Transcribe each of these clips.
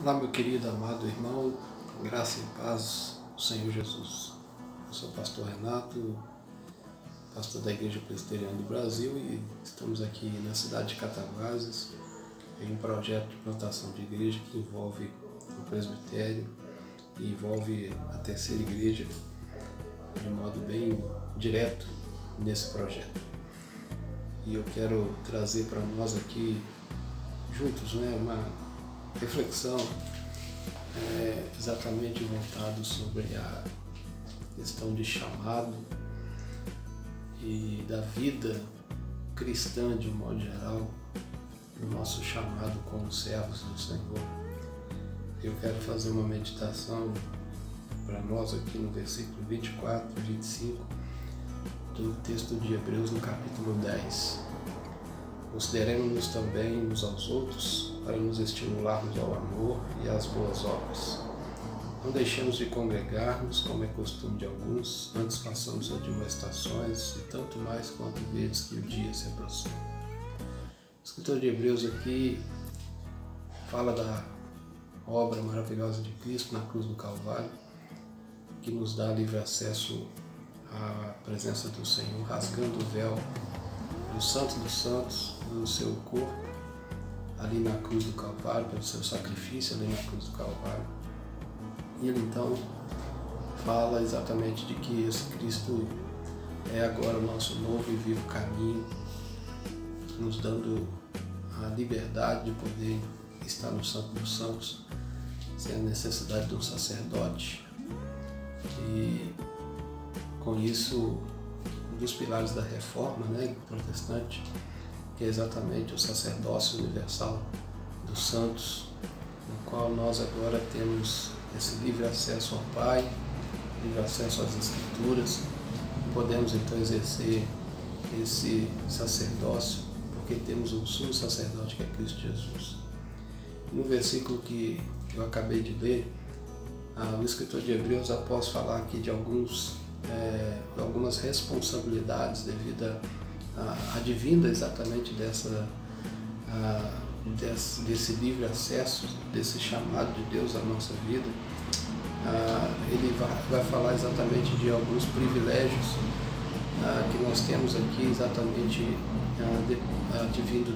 Olá, meu querido, amado irmão, graça e paz do Senhor Jesus. Eu sou o pastor Renato, pastor da Igreja Presbiteriana do Brasil, e estamos aqui na cidade de Cataguases em um projeto de plantação de igreja que envolve o presbitério e envolve a terceira igreja de modo bem direto nesse projeto. E eu quero trazer para nós aqui juntos, uma reflexão exatamente voltado sobre a questão de chamado e da vida cristã de um modo geral, o nosso chamado como servos do Senhor. Eu quero fazer uma meditação para nós aqui no versículo 24 e 25 do texto de Hebreus, no capítulo 10. Consideremos-nos também uns aos outros para nos estimularmos ao amor e às boas obras. Não deixemos de congregar-nos, como é costume de alguns, antes façamos admoestações, e tanto mais quanto vedes que o dia se aproxima. O escritor de Hebreus aqui fala da obra maravilhosa de Cristo na cruz do Calvário, que nos dá livre acesso à presença do Senhor, rasgando o véu do Santo dos Santos, pelo seu corpo, ali na cruz do Calvário, pelo seu sacrifício ali na cruz do Calvário. E ele então fala exatamente de que esse Cristo é agora o nosso novo e vivo caminho, nos dando a liberdade de poder estar no Santo dos Santos sem a necessidade de um sacerdote. E com isso, um dos pilares da reforma protestante, que é exatamente o sacerdócio universal dos santos, no qual nós agora temos esse livre acesso ao Pai, livre acesso às Escrituras, e podemos então exercer esse sacerdócio, porque temos um sumo sacerdote que é Cristo Jesus. No versículo que eu acabei de ler, o escritor de Hebreus, após falar aqui de algumas responsabilidades devido à advinda exatamente desse livre acesso, desse chamado de Deus à nossa vida, ele vai falar exatamente de alguns privilégios que nós temos aqui, exatamente advindo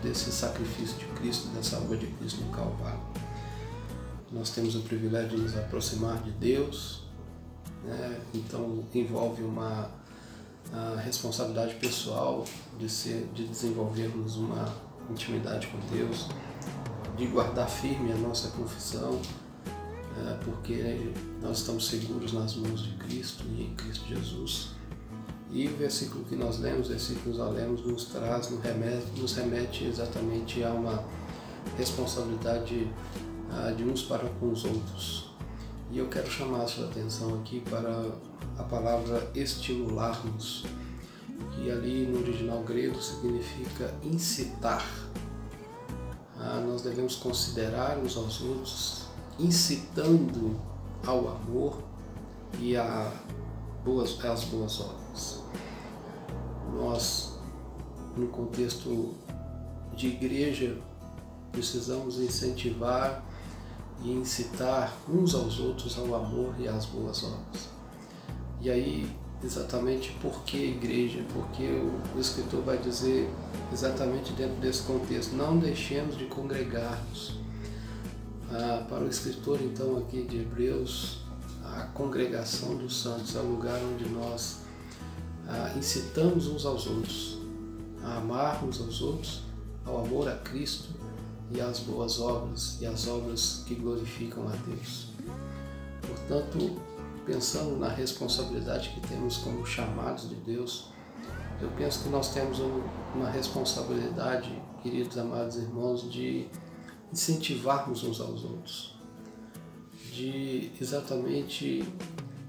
desse sacrifício de Cristo, dessa obra de Cristo no Calvário. Nós temos o privilégio de nos aproximar de Deus, então envolve uma responsabilidade pessoal de desenvolvermos uma intimidade com Deus, de guardar firme a nossa confissão, porque nós estamos seguros nas mãos de Cristo e em Cristo Jesus. E o versículo que nós lemos, nos remete exatamente a uma responsabilidade de uns para com os outros. E eu quero chamar a sua atenção aqui para a palavra estimular-nos, que ali no original grego significa incitar. Nós devemos considerar uns aos outros, incitando ao amor e às boas obras. Nós, no contexto de igreja, precisamos incentivar e incitar uns aos outros ao amor e às boas obras. E aí, exatamente por que igreja? Porque o escritor vai dizer exatamente dentro desse contexto: não deixemos de congregar-nos. Para o escritor, então, aqui de Hebreus, a congregação dos santos é o lugar onde nós incitamos uns aos outros a amar uns aos outros, ao amor a Cristo e às boas obras, e às obras que glorificam a Deus. Portanto, pensando na responsabilidade que temos como chamados de Deus, eu penso que nós temos uma responsabilidade, queridos amados irmãos, de incentivarmos uns aos outros, de exatamente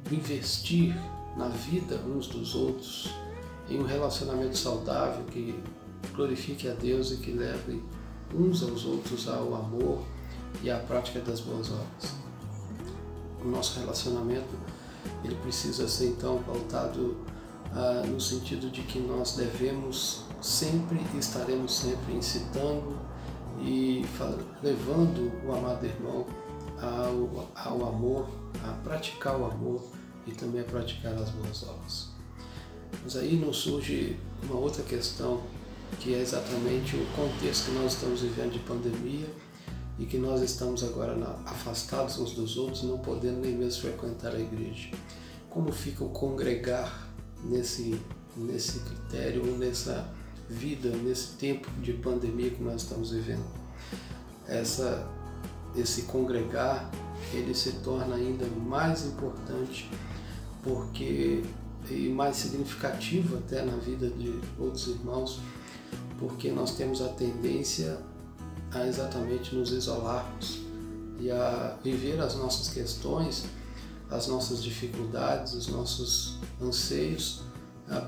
investir na vida uns dos outros, em um relacionamento saudável que glorifique a Deus e que leve uns aos outros ao amor e à prática das boas obras. O nosso relacionamento, ele precisa ser então pautado no sentido de que nós devemos sempre e estaremos sempre incitando e levando o amado irmão ao amor, a praticar o amor e também a praticar as boas obras. Mas aí nos surge uma outra questão, que é exatamente o contexto que nós estamos vivendo de pandemia e que nós estamos agora afastados uns dos outros, não podendo nem mesmo frequentar a igreja. Como fica o congregar nesse critério, ou nessa vida, nesse tempo de pandemia que nós estamos vivendo? Esse congregar, ele se torna ainda mais importante e mais significativo até na vida de outros irmãos, porque nós temos a tendência a exatamente nos isolarmos e a viver as nossas questões, as nossas dificuldades, os nossos anseios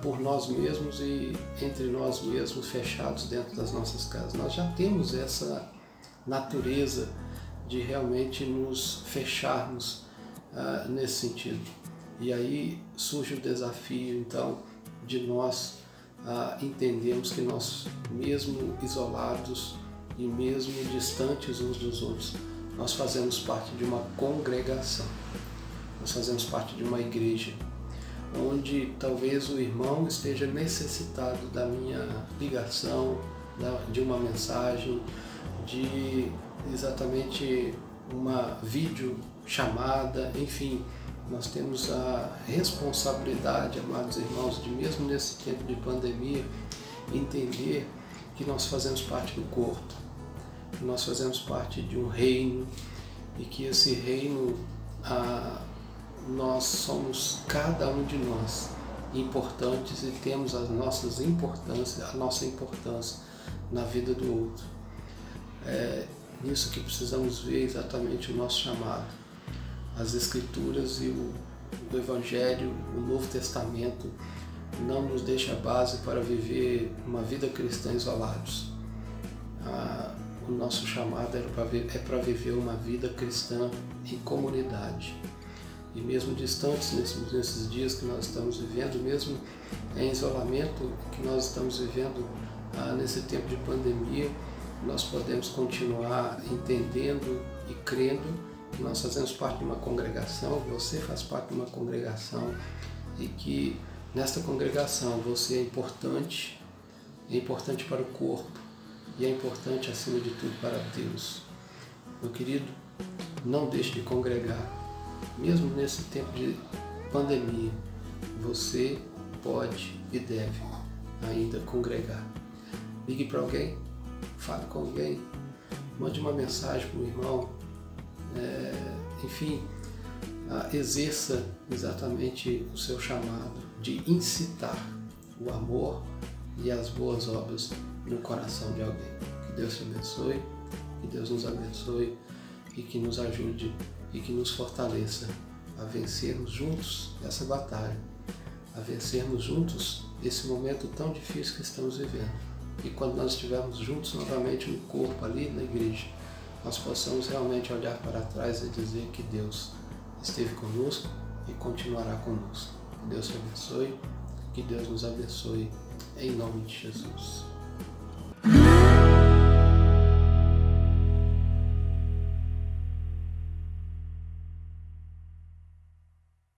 por nós mesmos e entre nós mesmos, fechados dentro das nossas casas. Nós já temos essa natureza de realmente nos fecharmos nesse sentido. E aí surge o desafio, então, de nós entendermos que nós, mesmo isolados e mesmo distantes uns dos outros, nós fazemos parte de uma congregação, nós fazemos parte de uma igreja, onde talvez o irmão esteja necessitado da minha ligação, de uma mensagem, de exatamente uma videochamada, enfim. Nós temos a responsabilidade, amados irmãos, de mesmo nesse tempo de pandemia, entender que nós fazemos parte do corpo, que nós fazemos parte de um reino e que esse reino, nós somos, cada um de nós, importantes e temos a nossa importância na vida do outro. É nisso que precisamos ver exatamente o nosso chamado. As Escrituras e o Evangelho, o Novo Testamento, não nos deixa base para viver uma vida cristã isolados. O nosso chamado é para viver uma vida cristã em comunidade. E mesmo distantes nesses dias que nós estamos vivendo, mesmo em isolamento que nós estamos vivendo nesse tempo de pandemia, nós podemos continuar entendendo e crendo que nós fazemos parte de uma congregação, você faz parte de uma congregação e que nesta congregação você é importante para o corpo e é importante acima de tudo para Deus. Meu querido, não deixe de congregar. Mesmo nesse tempo de pandemia, você pode e deve ainda congregar. Ligue para alguém, fale com alguém, mande uma mensagem para o irmão, enfim, exerça exatamente o seu chamado de incitar o amor e as boas obras no coração de alguém. Que Deus te abençoe, que Deus nos abençoe e que nos ajude e que nos fortaleça a vencermos juntos essa batalha, a vencermos juntos esse momento tão difícil que estamos vivendo. E quando nós estivermos juntos novamente no corpo, ali na igreja, nós possamos realmente olhar para trás e dizer que Deus esteve conosco e continuará conosco. Que Deus te abençoe, que Deus nos abençoe, em nome de Jesus.